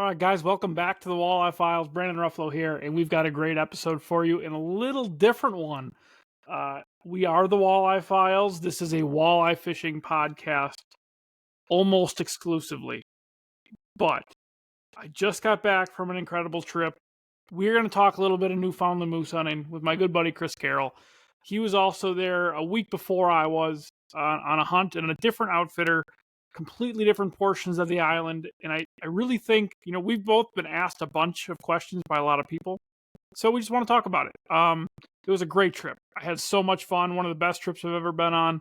All right, guys, welcome back to the Walleye Files. Brandon Ruffolo here, and we've got a great episode for you and a little different one. We are the Walleye Files. This is a walleye fishing podcast almost exclusively. But I just got back from an incredible trip. We're going to talk a little bit of Newfoundland moose hunting with my good buddy Chris Carroll. He was also there a week before I was on a hunt and a different outfitter, completely different portions of the island. And I really think, we've both been asked a bunch of questions by a lot of people. So we just want to talk about it. It was a great trip. I had so much fun. One of the best trips I've ever been on.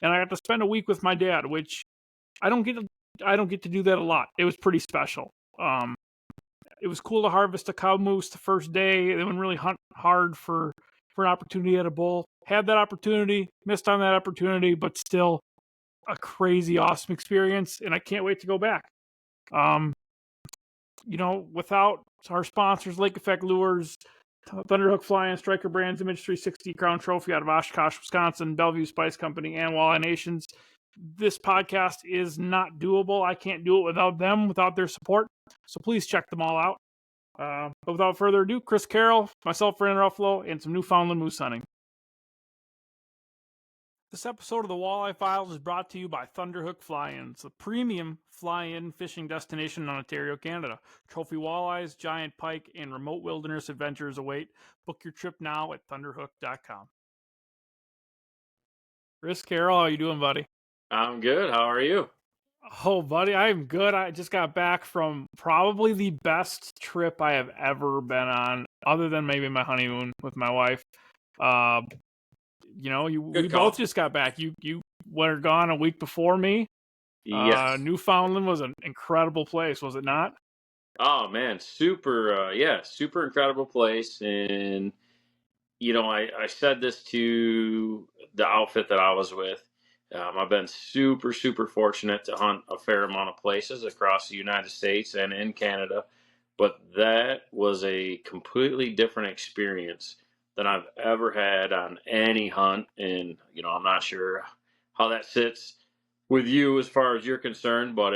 And I got to spend a week with my dad, which I don't get to do that a lot. It was pretty special. It was cool to harvest a cow moose the first day. They went really hunt hard for an opportunity at a bull. Had that opportunity, missed on that opportunity, but still a crazy, awesome experience, and I can't wait to go back. Without our sponsors, Lake Effect Lures, Thunderhook Fly-Ins, Striker Brands, Image 360, Crown Trophy out of Oshkosh, Wisconsin, Bellevue Spice Company, and Walleye Nations, this podcast is not doable. I can't do it without them, without their support. So please check them all out. But without further ado, Chris Carroll, myself, Brandon Ruffolo, and some Newfoundland moose hunting. This episode of the Walleye Files is brought to you by Thunderhook Fly-Ins, the premium fly-in fishing destination in Ontario, Canada. Trophy walleyes, giant pike, and remote wilderness adventures await. Book your trip now at thunderhook.com. Chris Carroll, how you doing, buddy? I'm good. How are you? Oh, buddy, I'm good. I just got back from probably the best trip I have ever been on, other than maybe my honeymoon with my wife. We both just got back. You were gone a week before me. Yes. Newfoundland was an incredible place, was it not? Oh man, super incredible place. And I said this to the outfit that I was with. I've been super fortunate to hunt a fair amount of places across the United States and in Canada, but that was a completely different experience than I've ever had on any hunt. And I'm not sure how that sits with you as far as you're concerned, but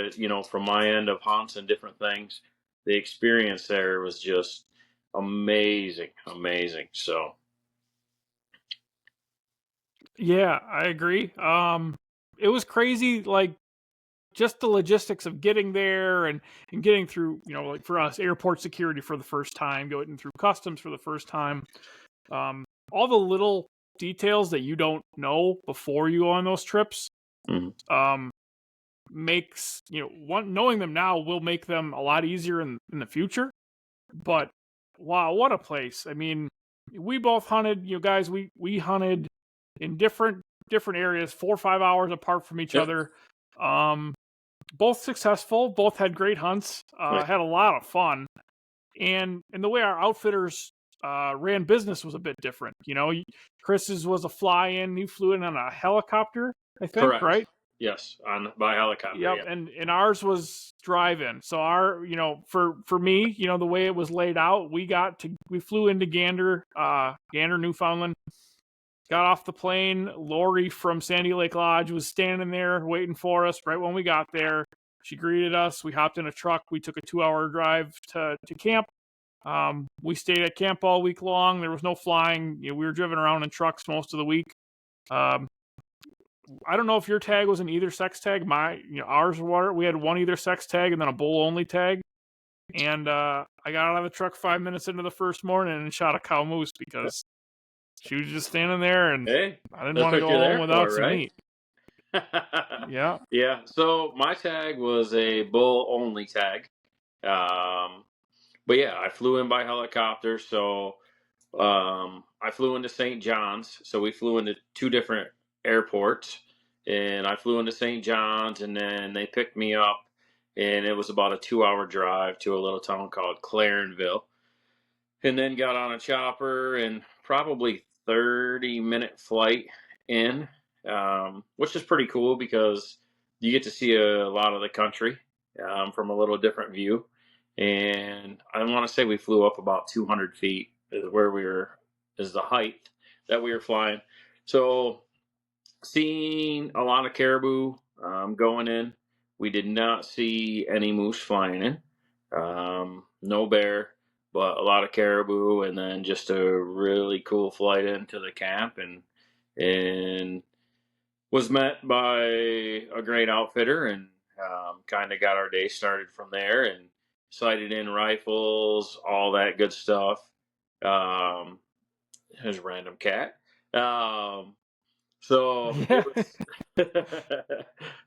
from my end of hunts and different things, the experience there was just amazing. So Yeah, I agree. It was crazy, like just the logistics of getting there and getting through, like for us, airport security for the first time, going through customs for the first time. All the little details that you don't know before you go on those trips, makes, knowing them now will make them a lot easier in the future. But wow, what a place. I mean, we both hunted, guys, we hunted in different areas, 4 or 5 hours apart from each other. Both successful, both had great hunts, had a lot of fun. And the way our outfitters ran business was a bit different. Chris's was a fly-in. He flew in on a helicopter, I think. Correct. Right? Yes, by helicopter. Yep. Yeah. And ours was drive-in. So our, for me, the way it was laid out, we flew into Gander, Newfoundland, got off the plane. Lori from Sandy Lake Lodge was standing there waiting for us right when we got there. She greeted us. We hopped in a truck. We took a 2-hour drive to camp. We stayed at camp all week long. There was no flying. We were driven around in trucks most of the week. I don't know if your tag was an either sex tag. Ours were. We had one either sex tag and then a bull only tag. And I got out of the truck 5 minutes into the first morning and shot a cow moose because she was just standing there, and I didn't want to go home without some meat. Yeah. Yeah. So my tag was a bull only tag. But yeah, I flew in by helicopter. So I flew into St. John's. So we flew into 2 different airports, and I flew into St. John's, and then they picked me up, and it was about a 2-hour drive to a little town called Clarenville, and then got on a chopper and probably 30-minute flight in, which is pretty cool because you get to see a lot of the country from a little different view. And I want to say we flew up about 200 feet is the height that we were flying. So seeing a lot of caribou going in. We did not see any moose flying in. No bear, but a lot of caribou, and then just a really cool flight into the camp, and was met by a great outfitter, and kind of got our day started from there, and sighted in rifles, all that good stuff. There's a random cat. So Yeah.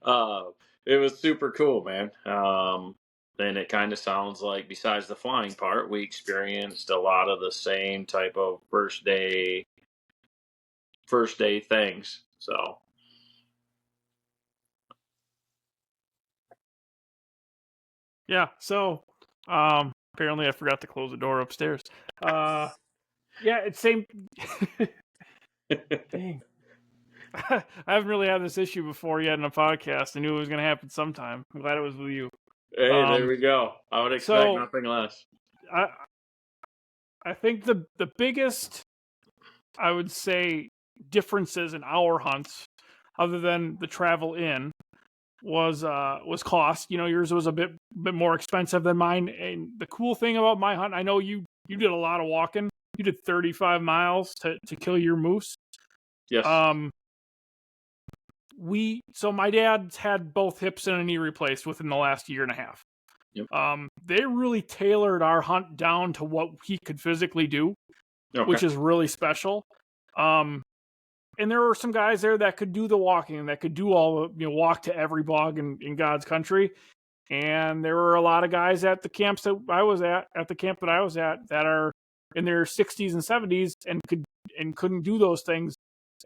uh, it was super cool, man. And it kind of sounds like, besides the flying part, we experienced a lot of the same type of first day things. So Yeah. So, apparently I forgot to close the door upstairs. Yeah, it's same. Dang. I haven't really had this issue before yet in a podcast. I knew it was going to happen sometime. I'm glad it was with you. hey, there we go. I would expect So nothing less. I think the biggest, I would say, differences in our hunts, other than the travel in, was cost. You know, yours was a bit more expensive than mine. And the cool thing about my hunt, I know you did a lot of walking. You did 35 miles to kill your moose. Yes. So my dad's had both hips and a knee replaced within the last year and a half. Yep. They really tailored our hunt down to what he could physically do, Okay. which is really special. And there were some guys there that could do the walking, that could do all the, walk to every bog in God's country. And there were a lot of guys at the camps that I was at the camp that I was at, that are in their 60s and 70s and couldn't do those things,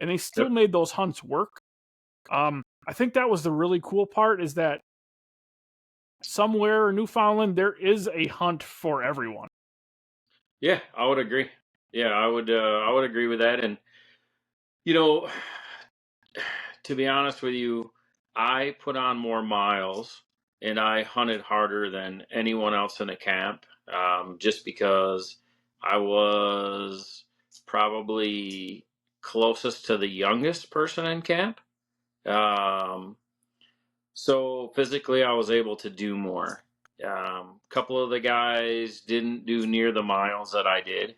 and they still made those hunts work. I think that was the really cool part, is that somewhere in Newfoundland there is a hunt for everyone. Yeah, I would agree. Yeah, I would agree with that. And to be honest with you, I put on more miles and I hunted harder than anyone else in the camp, just because I was probably closest to the youngest person in camp. So physically, I was able to do more. A couple of the guys didn't do near the miles that I did.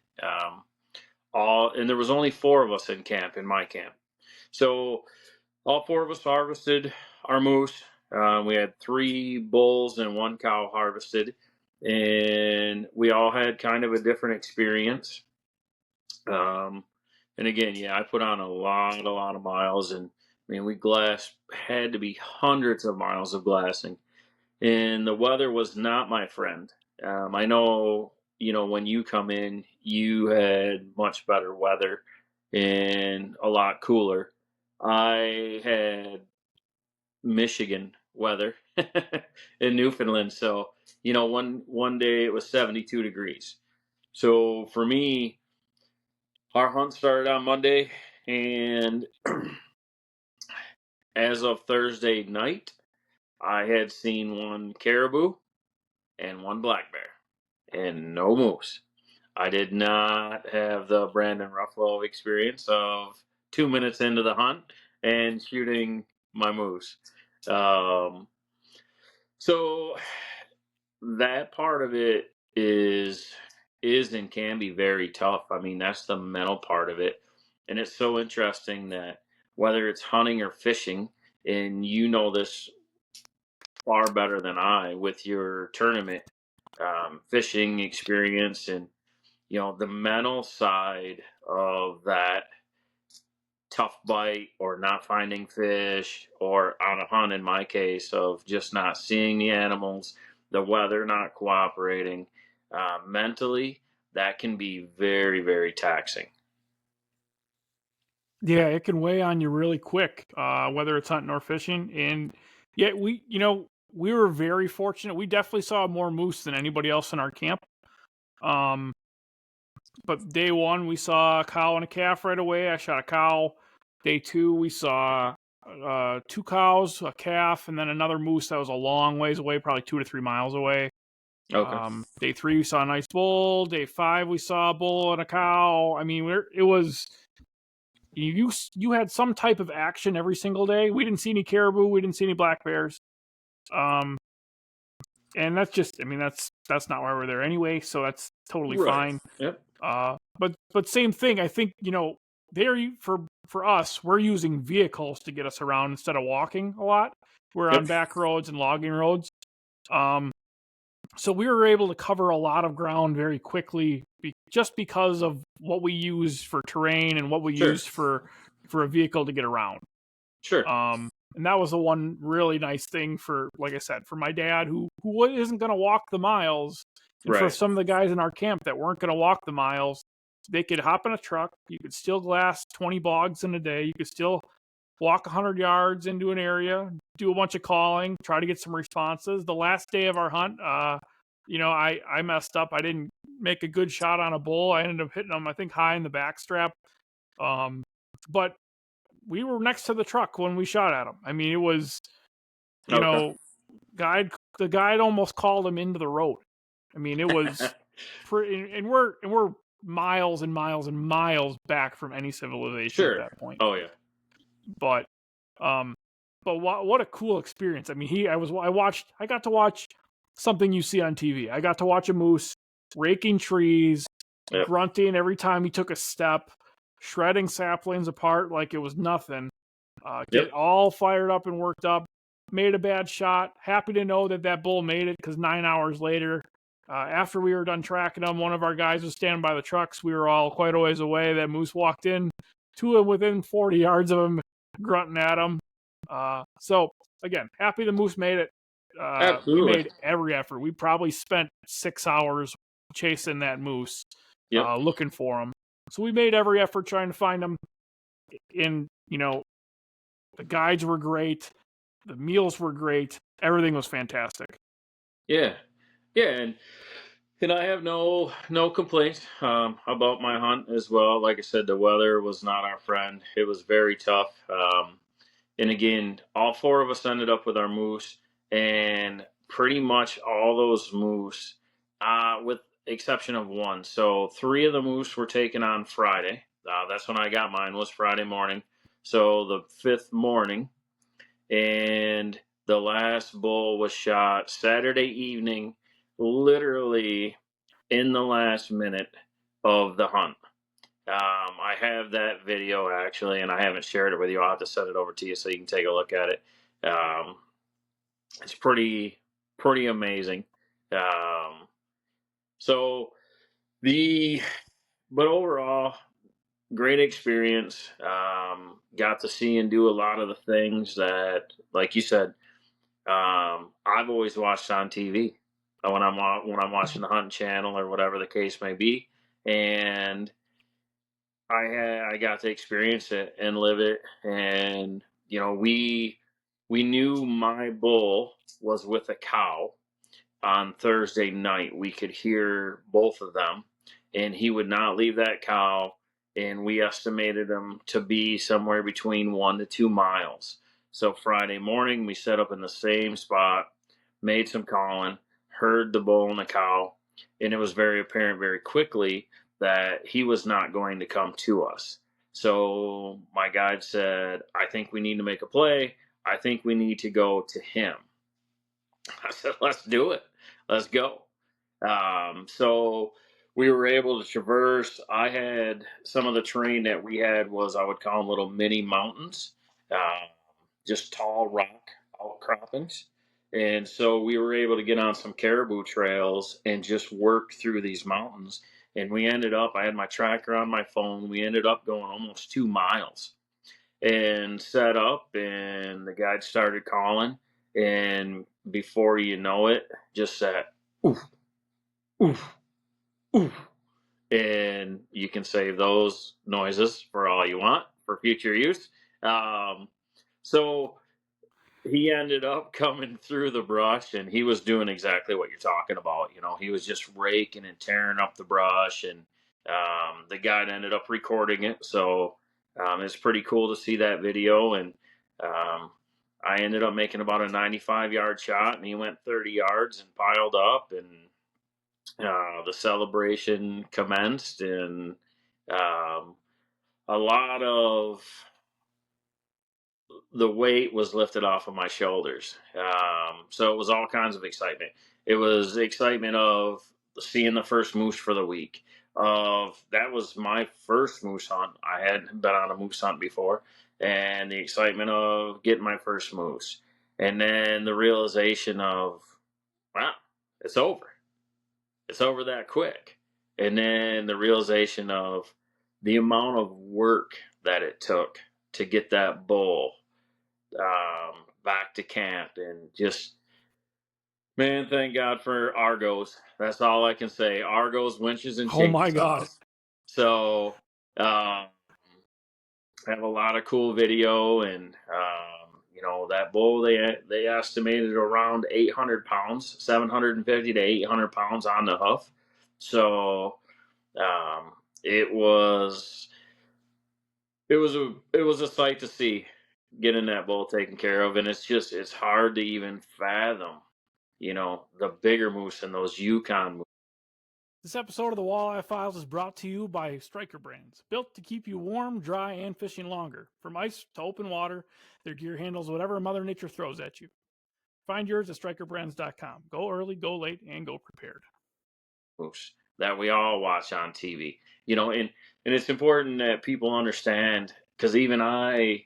And there was only 4 of us in camp, in my camp. So all 4 of us harvested our moose. We had 3 bulls and 1 cow harvested, and we all had kind of a different experience. And again, yeah, I put on a lot of miles, and I mean, we had to be hundreds of miles of glassing, and the weather was not my friend. I know, when you come in, you had much better weather and a lot cooler. I had Michigan weather in Newfoundland. So, one day it was 72 degrees. So for me, our hunt started on Monday, and as of Thursday night, I had seen 1 caribou and 1 black bear and no moose. I did not have the Brandon Ruffolo experience of 2 minutes into the hunt and shooting my moose. So that part of it is and can be very tough. I mean, that's the mental part of it. And it's so interesting that whether it's hunting or fishing, and you know this far better than I with your tournament fishing experience, and the mental side of that tough bite or not finding fish, or on a hunt in my case of just not seeing the animals, the weather not cooperating, mentally that can be very, very taxing. Yeah, it can weigh on you really quick, whether it's hunting or fishing. And yet we were very fortunate. We definitely saw more moose than anybody else in our camp. But day 1 we saw a cow and a calf right away. I shot a cow. Day 2 we saw 2 cows, a calf, and then another moose that was a long ways away, probably 2 to 3 miles away. Okay. Day 3 we saw a nice bull. Day 5 we saw a bull and a cow. I mean, it was, you had some type of action every single day. We didn't see any caribou. We didn't see any black bears. and that's just, I mean, that's not why we're there anyway, so that's totally Right. fine. Yep. But same thing. I think, they're for us, we're using vehicles to get us around instead of walking a lot. We're on Yep. back roads and logging roads. Um, so we were able to cover a lot of ground very quickly, just because of what we use for terrain and what we Sure. use for a vehicle to get around. Sure. And that was the one really nice thing for, like I said, for my dad who isn't going to walk the miles, and for Right. some of the guys in our camp that weren't going to walk the miles, they could hop in a truck. You could still glass 20 bogs in a day. You could still walk 100 yards into an area, do a bunch of calling, try to get some responses. The last day of our hunt, I messed up. I didn't make a good shot on a bull. I ended up hitting him, I think, high in the backstrap. But we were next to the truck when we shot at him. I mean, it was, Okay. the guide almost called him into the road. I mean, it was pretty, and we're miles and miles and miles back from any civilization at Sure. that point. Oh yeah. But, what a cool experience. I mean, I got to watch something you see on TV. I got to watch a moose raking trees, Yep. grunting every time he took a step, shredding saplings apart like it was nothing. Get all fired up and worked up. Made a bad shot. Happy to know that bull made it, because 9 hours later, after we were done tracking him, one of our guys was standing by the trucks. We were all quite a ways away. That moose walked in to him within 40 yards of him, grunting at him. So again, happy the moose made it. We Absolutely. made every effort. We probably spent 6 hours chasing that moose, Yep. looking for him. So we made every effort trying to find him. And, the guides were great. The meals were great. Everything was fantastic. Yeah. Yeah. And I have no complaints about my hunt as well. Like I said, the weather was not our friend. It was very tough. And again, all four of us ended up with our moose, and pretty much all those moose, with exception of one. So 3 of the moose were taken on Friday. That's when I got mine, was Friday morning. So the 5th morning, and the last bull was shot Saturday evening, literally in the last minute of the hunt. I have that video actually, and I haven't shared it with you. I'll have to send it over to you so you can take a look at it. It's pretty amazing. Um, so the but overall, great experience. Got to see and do a lot of the things that, like you said, I've always watched on TV when I'm watching the hunting channel or whatever the case may be, and I got to experience it and live it. And we knew my bull was with a cow on Thursday night. We could hear both of them, and he would not leave that cow. And we estimated him to be somewhere between 1 to 2 miles. So Friday morning, we set up in the same spot, made some calling, heard the bull and the cow, and it was very apparent very quickly that he was not going to come to us. So my guide said, I think we need to make a play. I think we need to go to him. I said, let's do it. Let's go. So we were able to traverse. I had some of the terrain that we had was, I would call them little mini mountains, uh, just tall rock outcroppings. And so we were able to get on some caribou trails and just work through these mountains. And we ended up, I had my tracker on my phone. We ended up going almost 2 miles and set up, and the guide started calling. And before you know it, just that oof, oof, oof. And you can save those noises for all you want for future use. Um, so he ended up coming through the brush, and he was doing exactly what you're talking about. He was just raking and tearing up the brush, and the guy ended up recording it. So it's pretty cool to see that video. And um, I ended up making about a 95-yard shot, and he went 30 yards and piled up, and the celebration commenced, and um, a lot of the weight was lifted off of my shoulders. So it was all kinds of excitement. It was the excitement of seeing the first moose for the week. Of that was my first moose hunt. I hadn't been on a moose hunt before, and the excitement of getting my first moose, and then the realization of, wow, it's over. It's over that quick. And then the realization of the amount of work that it took to get that bull back to camp, and just, man, thank God for Argos. That's all I can say. Argos, winches, and Oh my God. chainsaws. So have a lot of cool video, and that bull, they estimated around 800 pounds, 750 to 800 pounds on the hoof. So um, it was it was a sight to see, getting that bull taken care of, and it's hard to even fathom, the bigger moose and those Yukon moose. This episode of the Walleye Files is brought to you by Striker Brands, built to keep you warm, dry, and fishing longer. From ice to open water, their gear handles whatever Mother Nature throws at you. Find yours at strikerbrands.com. Go early, go late, and go prepared. Moose that we all watch on TV, and it's important that people understand, because even I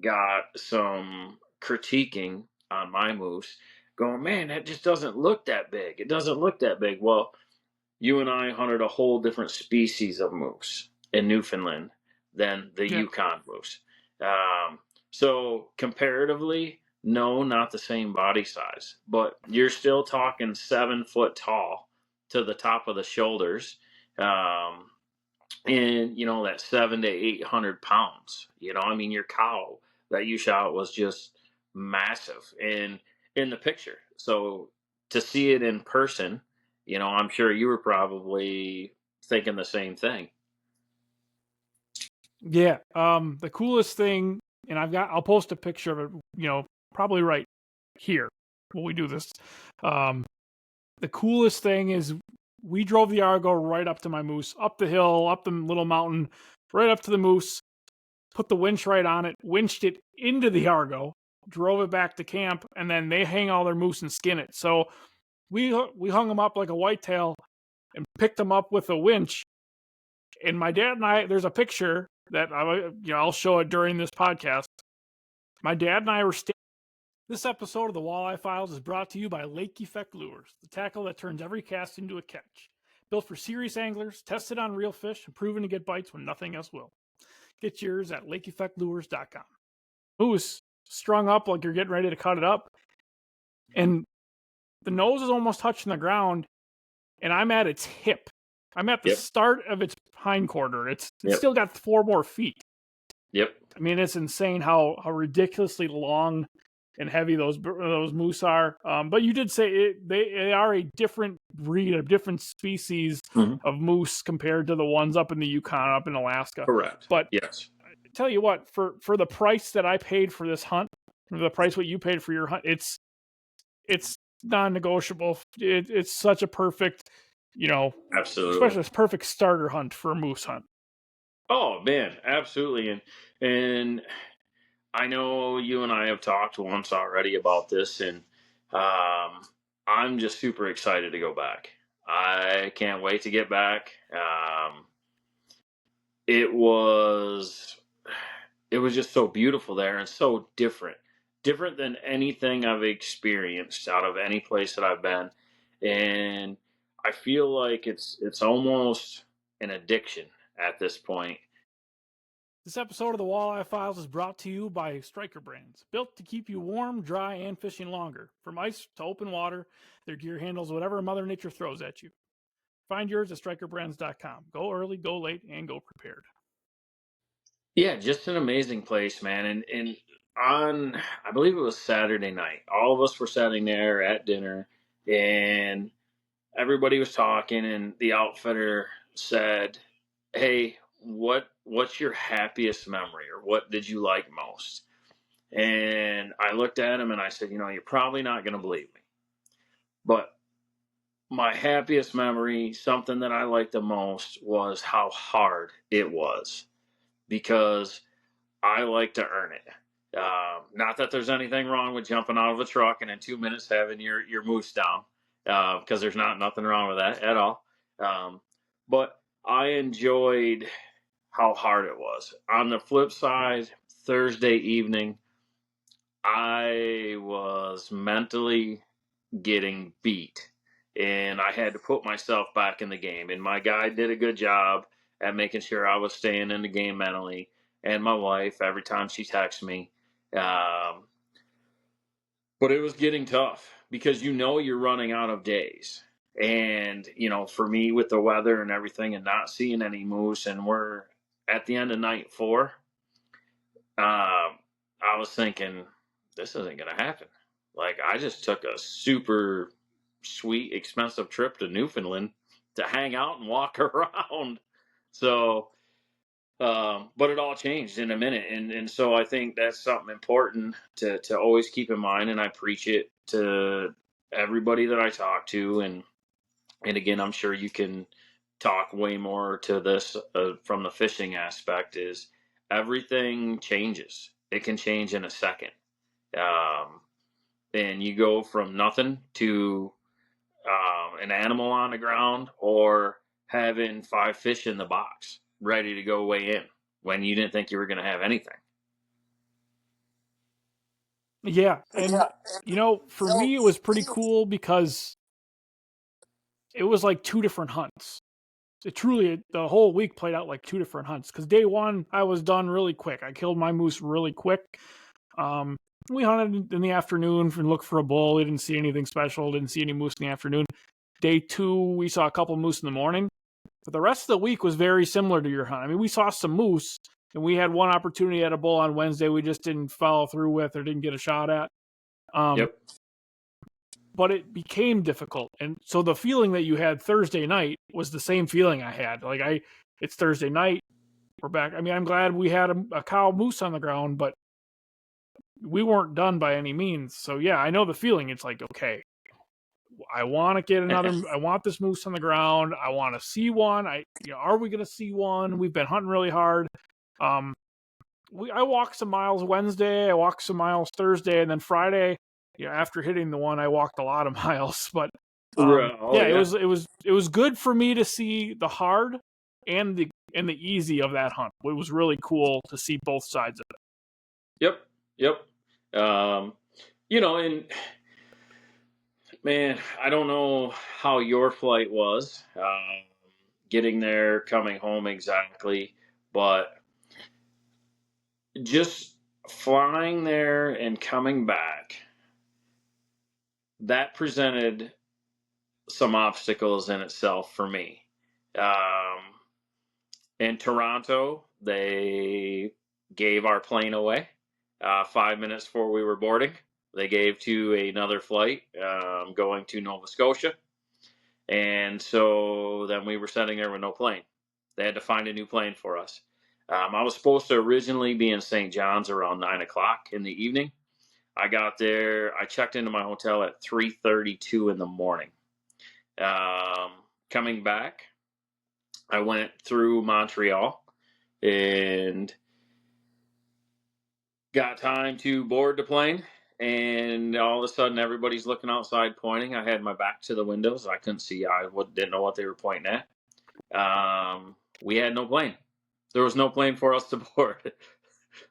got some critiquing on my moose, going, man, that just doesn't look that big. It doesn't look that big. Well, you and I hunted a whole different species of moose in Newfoundland than the Yukon moose. So comparatively, no, not the same body size, but you're still talking 7 foot tall to the top of the shoulders. And that 700 to 800 pounds. I mean, your cow that you shot was just massive in the picture. So to see it in person, I'm sure you were probably thinking the same thing. Yeah. The coolest thing, and I'll post a picture of it, probably right here when we do this. The coolest thing is we drove the Argo right up to my moose, up the hill, up the little mountain, right up to the moose, put the winch right on it, winched it into the Argo, drove it back to camp, and then they hang all their moose and skin it. So we hung them up like a whitetail and picked them up with a winch. And my dad and I, there's a picture that I'll show it during this podcast. My dad and I were This episode of the Walleye Files is brought to you by Lake Effect Lures, the tackle that turns every cast into a catch. Built for serious anglers, tested on real fish, and proven to get bites when nothing else will. Get yours at lakeeffectlures.com. Moose strung up like you're getting ready to cut it up, and the nose is almost touching the ground, and I'm at its hip. I'm at the start of its hindquarter. It's still got 4 more feet. Yep. I mean, it's insane how ridiculously long and heavy those moose are. But you did say they are a different breed, a different species of moose compared to the ones up in the Yukon, up in Alaska. Correct. But yes, I tell you what, for the price that I paid for this hunt, for the price what you paid for your hunt, it's non-negotiable. It's such a perfect, absolutely, especially this perfect starter hunt for a moose hunt. Oh man, absolutely, and I know you and I have talked once already about this, and I'm just super excited to go back. I can't wait to get back. It was just so beautiful there, and so different than anything I've experienced out of any place that I've been, and I feel like it's almost an addiction at this point. This episode of the Walleye Files is brought to you by Striker Brands, built to keep you warm, dry, and fishing longer. From ice to open water, their gear handles whatever Mother Nature throws at you. Find yours at strikerbrands.com. Go early, go late, and go prepared. Yeah, just an amazing place, man. And on, I believe it was Saturday night, all of us were sitting there at dinner, and everybody was talking, and the outfitter said, "Hey, what's your happiest memory, or what did you like most?" And I looked at him and I said, "You're probably not going to believe me, but my happiest memory, something that I liked the most, was how hard it was, because I like to earn it. Not that there's anything wrong with jumping out of a truck and in 2 minutes having your moose down, because there's nothing wrong with that at all. But I enjoyed how hard it was. On the flip side, Thursday evening, I was mentally getting beat, and I had to put myself back in the game. And my guy did a good job at making sure I was staying in the game mentally. And my wife, every time she texts me, um, but it was getting tough because you're running out of days. And for me with the weather and everything, and not seeing any moose, and we're at the end of night 4. I was thinking, this isn't going to happen. Like, I just took a super sweet, expensive trip to Newfoundland to hang out and walk around. So, but it all changed in a minute. And so I think that's something important to always keep in mind. And I preach it to everybody that I talk to. And again, I'm sure you can talk way more to this from the fishing aspect, is everything changes. It can change in a second. And you go from nothing to an animal on the ground, or having 5 fish in the box ready to go weigh in when you didn't think you were going to have anything. Yeah. And, for me, it was pretty cool because it was like 2 different hunts. The whole week played out like 2 different hunts. Because day 1, I was done really quick. I killed my moose really quick. We hunted in the afternoon and looked for a bull. We didn't see anything special. Didn't see any moose in the afternoon. Day 2, we saw a couple moose in the morning. But the rest of the week was very similar to your hunt. I mean, we saw some moose, and we had one opportunity at a bull on Wednesday we just didn't follow through with or didn't get a shot at. Yep. But it became difficult. And so the feeling that you had Thursday night was the same feeling I had. Like, it's Thursday night. We're back. I mean, I'm glad we had a cow moose on the ground, but we weren't done by any means. So yeah, I know the feeling. It's like, okay, I want to get I want this moose on the ground. I want to see one. Are we going to see one? We've been hunting really hard. I walked some miles Wednesday. I walked some miles Thursday, and then Friday, after hitting the one, I walked a lot of miles. But it was good for me to see the hard and the easy of that hunt. It was really cool to see both sides of it. Yep. And man, I don't know how your flight was, getting there, coming home exactly, but just flying there and coming back, that presented some obstacles in itself for me. In Toronto, they gave our plane away 5 minutes before we were boarding. They gave to another flight going to Nova Scotia. And so then we were sitting there with no plane. They had to find a new plane for us. I was supposed to originally be in St. John's around 9 o'clock in the evening. I got there. I checked into my hotel at 3:32 in the morning. Coming back, I went through Montreal and got time to board the plane. And all of a sudden, everybody's looking outside, pointing. I had my back to the windows. I couldn't see. I didn't know what they were pointing at. We had no plane. There was no plane for us to board.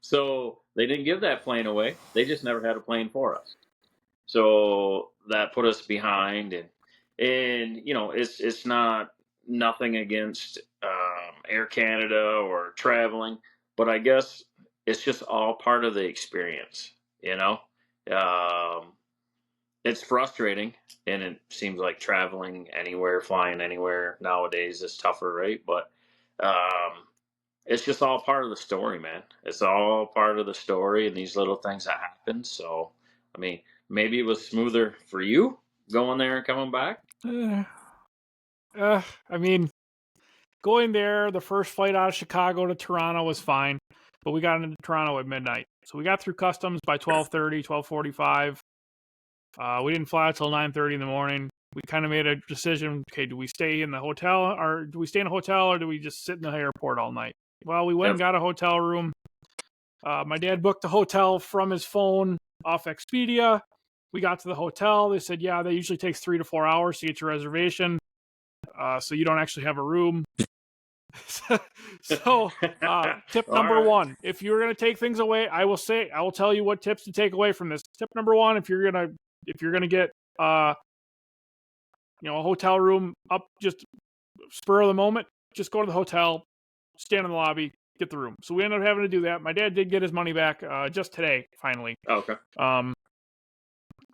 So they didn't give that plane away. They just never had a plane for us. So that put us behind. And it's not nothing against Air Canada or traveling, but I guess it's just all part of the experience, It's frustrating, and it seems like traveling anywhere, flying anywhere nowadays is tougher, right? But it's just all part of the story, man. It's all part of the story and these little things that happen. So, I mean, maybe it was smoother for you going there and coming back. I mean, going there, the first flight out of Chicago to Toronto was fine, but we got into Toronto at midnight. So we got through customs by 12:30, 12:45. We didn't fly until 9:30 in the morning. We kind of made a decision. Okay, do we stay in the hotel, or do we stay in a hotel, or do we just sit in the airport all night? Well, we went and got a hotel room. My dad booked the hotel from his phone off Expedia. We got to the hotel. They said, yeah, that usually takes 3 to 4 hours to get your reservation. So you don't actually have a room. So tip All number right. 1, if you're going to take things away, I will tell you what tips to take away from this. Tip number 1, if you're going to get a hotel room up just spur of the moment, just go to the hotel, stand in the lobby, get the room. So we ended up having to do that. My dad did get his money back just today, finally. Okay.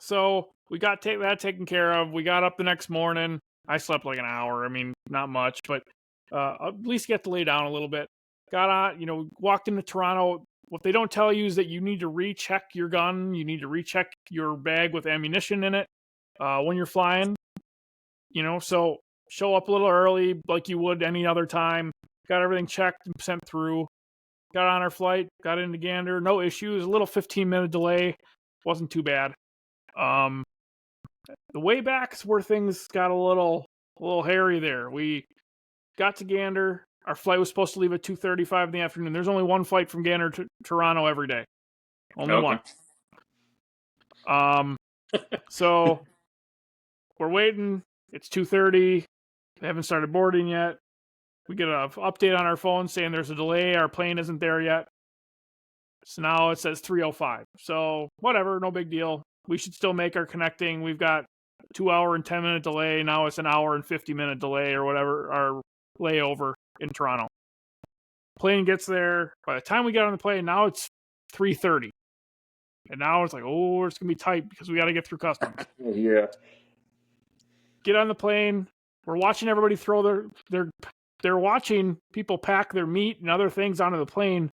So we got that taken care of. We got up the next morning. I slept like an hour. I mean, not much, but at least get to lay down a little bit. Got on, walked into Toronto. What they don't tell you is that you need to recheck your gun. You need to recheck your bag with ammunition in it when you're flying. So show up a little early like you would any other time. Got everything checked and sent through. Got on our flight, got into Gander, no issues. A little 15-minute delay. Wasn't too bad. The way back's where things got a little hairy there. We got to Gander. Our flight was supposed to leave at 2:35 in the afternoon. There's only one flight from Gander to Toronto every day. Only one. So we're waiting. It's 2:30. They haven't started boarding yet. We get an update on our phone saying there's a delay. Our plane isn't there yet. So now it says 3:05. So whatever, no big deal. We should still make our connecting. We've got 2 hour and 10-minute delay. Now it's an hour and 50-minute delay or whatever, our layover in Toronto. Plane gets there. By the time we get on the plane, now it's 3:30. And now it's like, oh, it's going to be tight because we got to get through customs. Yeah. Get on the plane. We're watching everybody throw they're watching people pack their meat and other things onto the plane.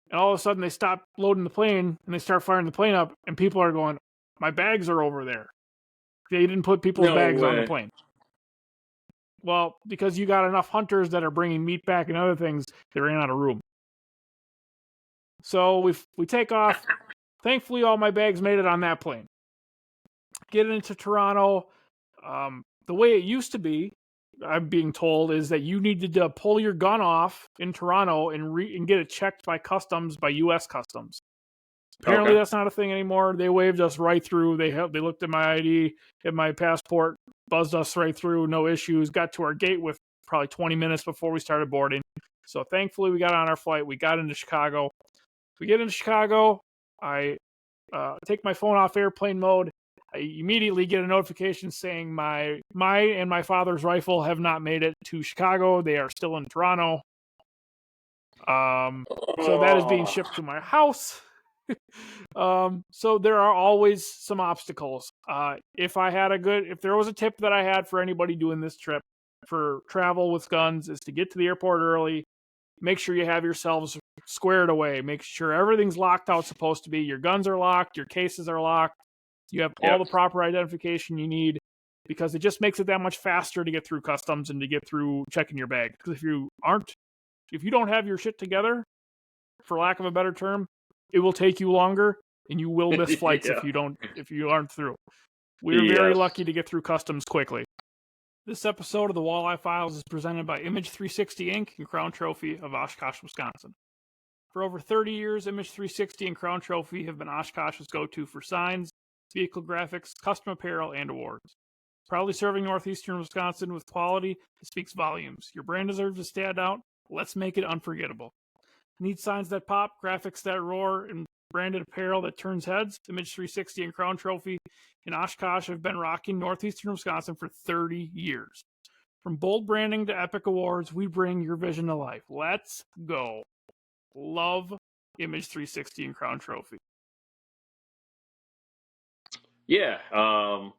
And all of a sudden they stop loading the plane and they start firing the plane up. And people are going, my bags are over there. They didn't put people's bags on the plane. Well, because you got enough hunters that are bringing meat back and other things, they ran out of room. So we take off. Thankfully, all my bags made it on that plane. Get into Toronto. The way it used to be, I'm being told, is that you needed to pull your gun off in Toronto and get it checked by customs, by U.S. Customs. Apparently, that's not a thing anymore. They waved us right through. They looked at my ID, at my passport, buzzed us right through, no issues. Got to our gate with probably 20 minutes before we started boarding. So thankfully, we got on our flight. We got into Chicago. We get into Chicago. I take my phone off airplane mode. I immediately get a notification saying my and my father's rifle have not made it to Chicago. They are still in Toronto. So that is being shipped to my house. So there are always some obstacles. If there was a tip that I had for anybody doing this trip for travel with guns, is to get to the airport early. Make sure you have yourselves squared away. Make sure everything's locked how it's supposed to be. Your guns are locked. Your cases are locked. You have all the proper identification you need, because it just makes it that much faster to get through customs and to get through checking your bag. Because if you don't have your shit together, for lack of a better term, it will take you longer and you will miss flights if you aren't through. We're very lucky to get through customs quickly. This episode of the Walleye Files is presented by Image 360 Inc. and Crown Trophy of Oshkosh, Wisconsin. For over 30 years, Image 360 and Crown Trophy have been Oshkosh's go-to for signs, vehicle graphics, custom apparel, and awards. Proudly serving northeastern Wisconsin with quality that speaks volumes. Your brand deserves to stand out. Let's make it unforgettable. Need signs that pop, graphics that roar, and branded apparel that turns heads? Image 360 and Crown Trophy in Oshkosh have been rocking northeastern Wisconsin for 30 years. From bold branding to epic awards, we bring your vision to life. Let's go. Love Image 360 and Crown Trophy. Yeah, I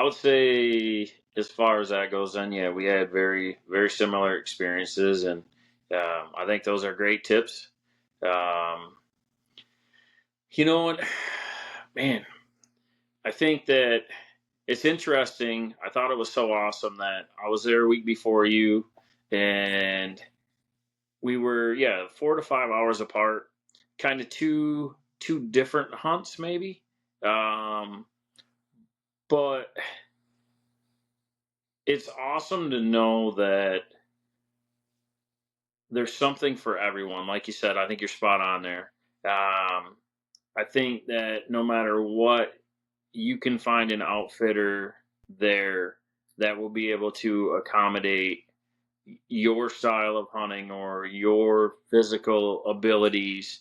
would say as far as that goes, then we had very, very similar experiences, and I think those are great tips. You know what, man, I think that it's interesting. I thought it was so awesome that I was there a week before you, and we were 4 to 5 hours apart, kind of two different hunts maybe. But it's awesome to know that there's something for everyone. Like you said, I think you're spot on there. I think that no matter what, you can find an outfitter there that will be able to accommodate your style of hunting or your physical abilities,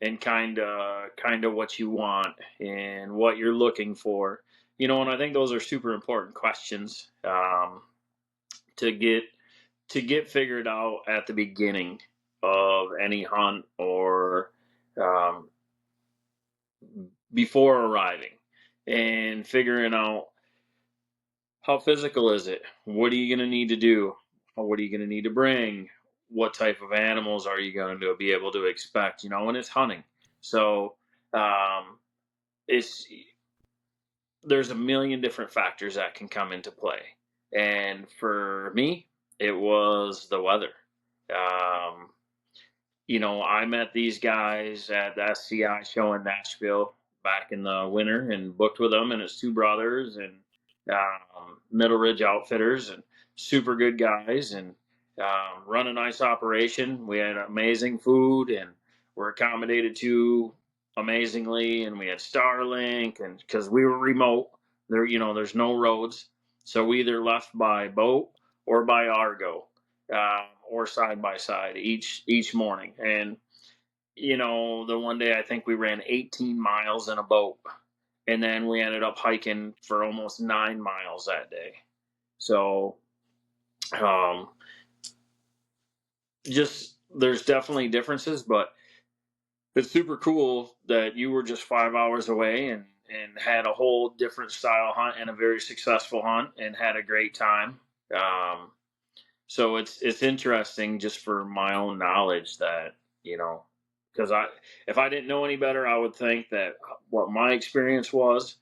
and kind of what you want and what you're looking for. And I think those are super important questions, to get figured out at the beginning of any hunt, or um, before arriving, and figuring out how physical is it? What are you going to need to do? What are you going to need to bring? What type of animals are you going to be able to expect? And it's hunting. So, um, it's there's a million different factors that can come into play. And for me, it was the weather. Um, I met these guys at the SCI show in Nashville back in the winter and booked with them, and it's two brothers and Middle Ridge Outfitters, and super good guys, and run a nice operation. We had amazing food, and were accommodated to amazingly, and we had Starlink, and because we were remote, there's no roads, so we either left by boat or by Argo, or side by side each morning. And the one day I think we ran 18 miles in a boat, and then we ended up hiking for almost 9 miles that day. So, um, just there's definitely differences, but it's super cool that you were just 5 hours away, and had a whole different style hunt and a very successful hunt and had a great time. So it's interesting just for my own knowledge that, because if I didn't know any better, I would think that what my experience was,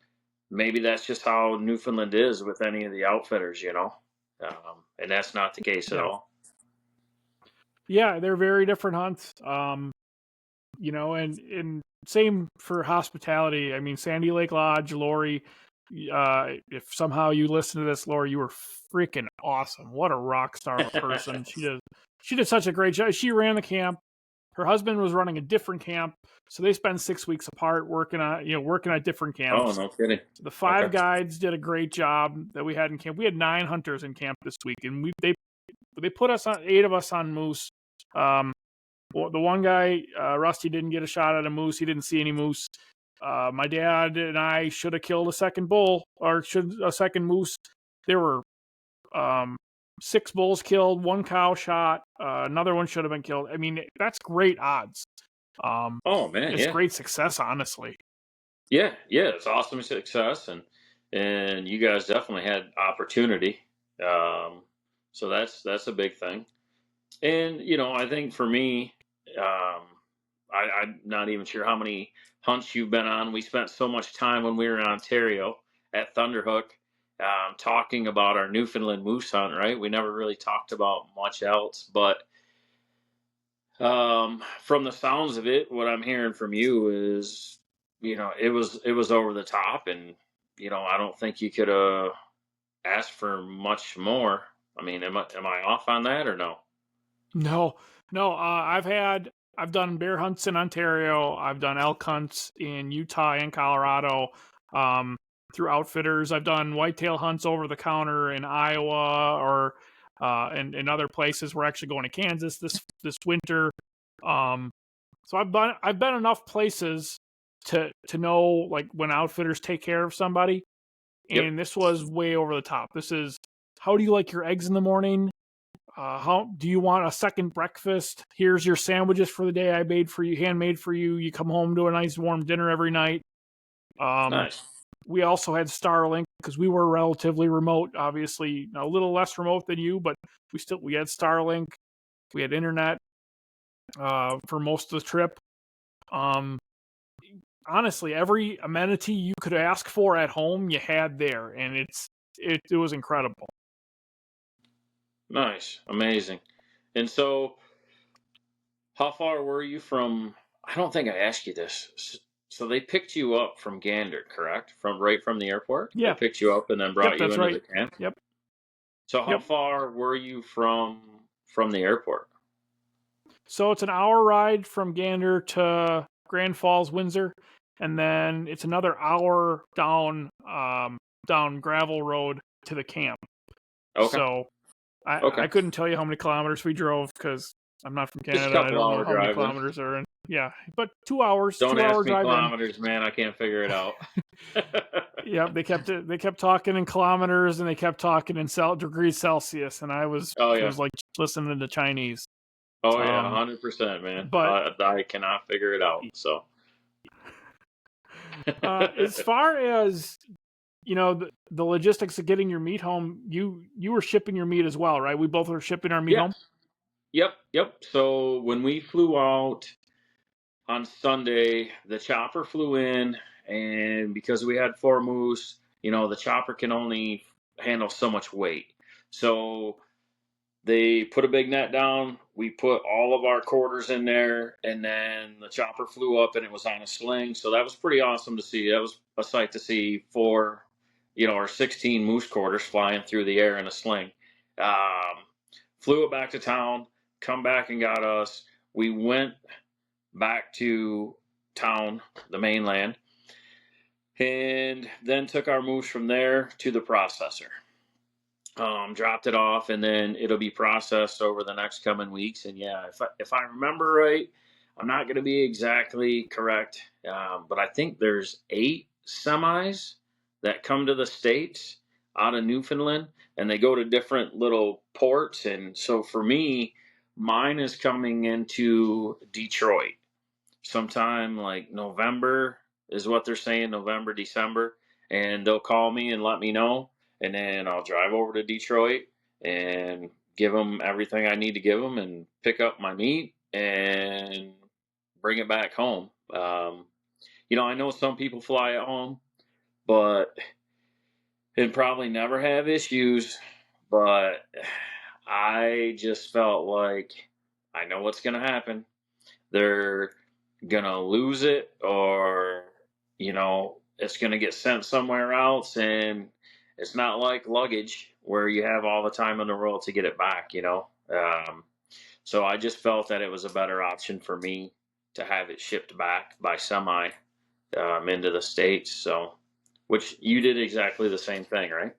maybe that's just how Newfoundland is with any of the outfitters. And that's not the case at Yeah. all. Yeah, they're very different hunts. And same for hospitality. I mean, Sandy Lake Lodge, Lori, if somehow you listen to this, Lori, you were freaking awesome. What a rock star of a person. She did such a great job. She ran the camp. Her husband was running a different camp, so they spent 6 weeks apart working at different Oh, camps. no kidding. So the five Okay. guides did a great job that we had in camp. We had 9 hunters in camp this week, and they put us on 8 of us on moose. Well, the one guy, Rusty, didn't get a shot at a moose. He didn't see any moose. My dad and I should have killed a second bull, or a second moose. There were 6 bulls killed, 1 cow shot, another one should have been killed. I mean, that's great odds. Oh man, It's yeah. great success, honestly. Yeah, it's awesome success, and you guys definitely had opportunity. So that's a big thing. And I think for me, I'm not even sure how many hunts you've been on. We spent so much time when we were in Ontario at Thunderhook, talking about our Newfoundland moose hunt. Right, we never really talked about much else, but from the sounds of it, what I'm hearing from you is, it was over the top, and I don't think you could ask for much more. I mean, am I off on that or no? No, no. I've done bear hunts in Ontario. I've done elk hunts in Utah and Colorado. Um, through outfitters, I've done whitetail hunts over the counter in Iowa, or and other places. We're actually going to Kansas this winter. Um, so I've been enough places to know, like, when outfitters take care of somebody. Yep. And this was way over the top. This is, how do you like your eggs in the morning? How do you want a second breakfast? Here's your sandwiches for the day I made for you, handmade for you. You come home to a nice warm dinner every night. Nice. We also had Starlink because we were relatively remote, obviously a little less remote than you, but we had Starlink. We had internet for most of the trip. Honestly, every amenity you could ask for at home, you had there, and it was incredible. Nice. Amazing. And so, how far were you from? I don't think I asked you this. So they picked you up from Gander, correct? Right from the airport. They Yeah. picked you up and then Yep, brought you that's into right. the camp. Yep. So how Yep. far were you from the airport? So it's an hour ride from Gander to Grand Falls, Windsor, and then it's another hour down gravel road to the camp. Okay. So I couldn't tell you how many kilometers we drove because I'm not from Just a Canada. I couple don't know hour how many drive then. kilometers are in. Yeah, but 2 hours. Don't 2 hour ask me drive in. kilometers, man. I can't figure it out. Yeah, they kept talking in kilometers and they kept talking in degrees Celsius, and I was Oh it yeah. was like listening to Chinese. Oh yeah, 100%, man. But I cannot figure it out. So as far as the logistics of getting your meat home, you were shipping your meat as well, right? We both were shipping our meat home. Yep. So when we flew out on Sunday, the chopper flew in, and because we had 4 moose, the chopper can only handle so much weight. So they put a big net down. We put all of our quarters in there, and then the chopper flew up, and it was on a sling. So that was pretty awesome to see. That was a sight to see 4, or 16 moose quarters flying through the air in a sling. Flew it back to town, come back and got us. We went back to town, the mainland, and then took our moose from there to the processor. Dropped it off, and then it'll be processed over the next coming weeks. And yeah, if I remember right, I'm not going to be exactly correct, but I think there's 8 semis that come to the States out of Newfoundland, and they go to different little ports. And so for me, mine is coming into Detroit sometime like November is what they're saying, November, December. And they'll call me and let me know. And then I'll drive over to Detroit and give them everything I need to give them and pick up my meat and bring it back home. I know some people fly at home, but and probably never have issues. But I just felt like I know what's going to happen. They're gonna lose it, or it's gonna get sent somewhere else, and it's not like luggage where you have all the time in the world to get it back. So I just felt that it was a better option for me to have it shipped back by semi into the States. So, which you did exactly the same thing, right?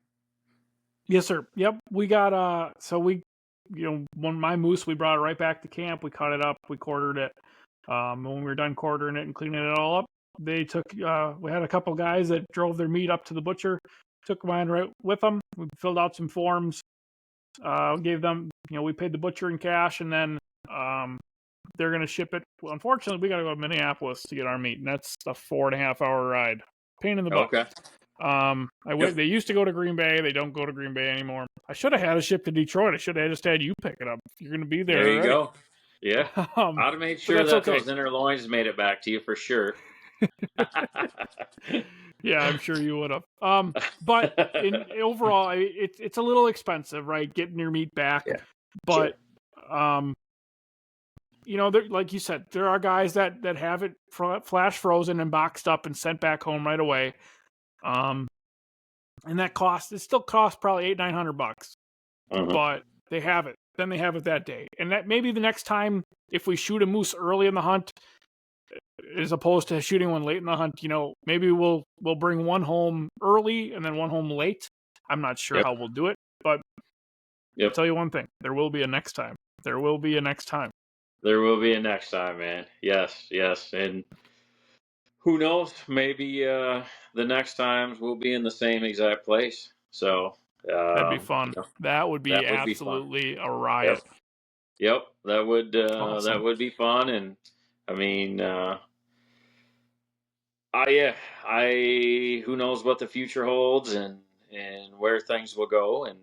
Yes, sir. Yep, we got when my moose, we brought it right back to camp. We cut it up, we quartered it. When we were done quartering it and cleaning it all up, they took. We had a couple guys that drove their meat up to the butcher, took mine right with them. We filled out some forms, gave them. We paid the butcher in cash, and then they're gonna ship it. Well, unfortunately, we got to go to Minneapolis to get our meat, and that's a 4.5 hour ride. Pain in the butt. Okay. They used to go to Green Bay. They don't go to Green Bay anymore. I should have had a ship to Detroit. I should have just had you pick it up. If you're gonna be there. There you right? go. Yeah, I'd have made sure that those inner loins made it back to you for sure. Yeah, I'm sure you would have. But overall, it's a little expensive, right? Getting your meat back. Yeah. But like you said, there are guys that have it flash frozen and boxed up and sent back home right away. And it still costs probably $800-900. But they have it. Then they have it that day. And that maybe the next time, if we shoot a moose early in the hunt, as opposed to shooting one late in the hunt, maybe we'll bring one home early and then one home late. I'm not sure how we'll do it, but I'll tell you one thing: there will be a next time. There will be a next time. There will be a next time, man. Yes, and who knows? Maybe the next times we'll be in the same exact place. So that'd be fun. That would be absolutely a riot. Yep, that would awesome. That would be fun. And I mean, who knows what the future holds and where things will go and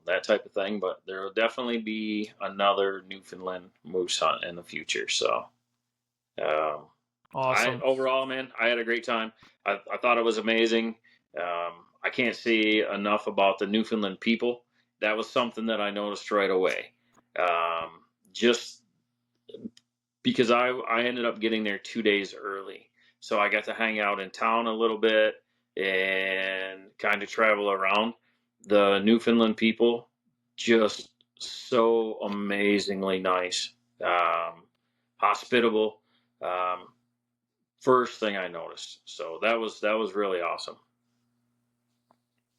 that type of thing. But there will definitely be another Newfoundland moose hunt in the future. So, awesome. Overall, man, I had a great time. I thought it was amazing. I can't say enough about the Newfoundland people. That was something that I noticed right away. Just because I ended up getting there 2 days early. So I got to hang out in town a little bit and kind of travel around. The Newfoundland people, just so amazingly nice. hospitable. First thing I noticed. So that was really awesome.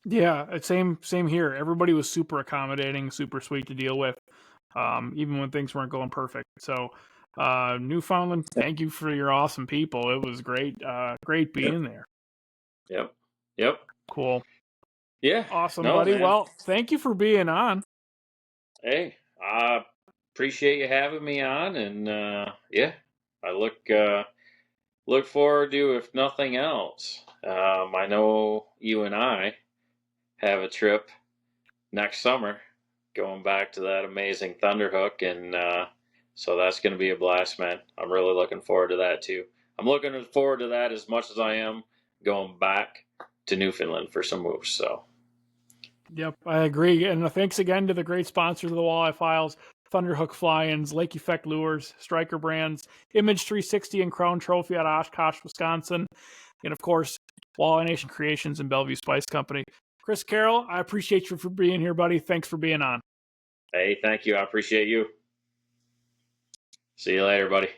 Yeah, same here. Everybody was super accommodating, super sweet to deal with, even when things weren't going perfect. So, Newfoundland, thank you for your awesome people. It was great, great being there. Yep. Cool. Yeah. Awesome, No, buddy. man. Well, thank you for being on. Hey, I appreciate you having me on, and yeah, I look forward to, if nothing else. I know you and I have a trip next summer going back to that amazing Thunderhook, and so that's going to be a blast, man. I'm really looking forward to that too. I'm looking forward to that as much as I am going back to Newfoundland for some moose. So, Yep, I agree. And thanks again to the great sponsors of the Walleye Files, Thunderhook Fly-Ins, Lake Effect Lures, Striker Brands, Image 360 and Crown Trophy out of Oshkosh, Wisconsin, and of course, Walleye Nation Creations and Bellevue Spice Company. Chris Carroll, I appreciate you for being here, buddy. Thanks for being on. hey, thank you. I appreciate you. See you later, buddy.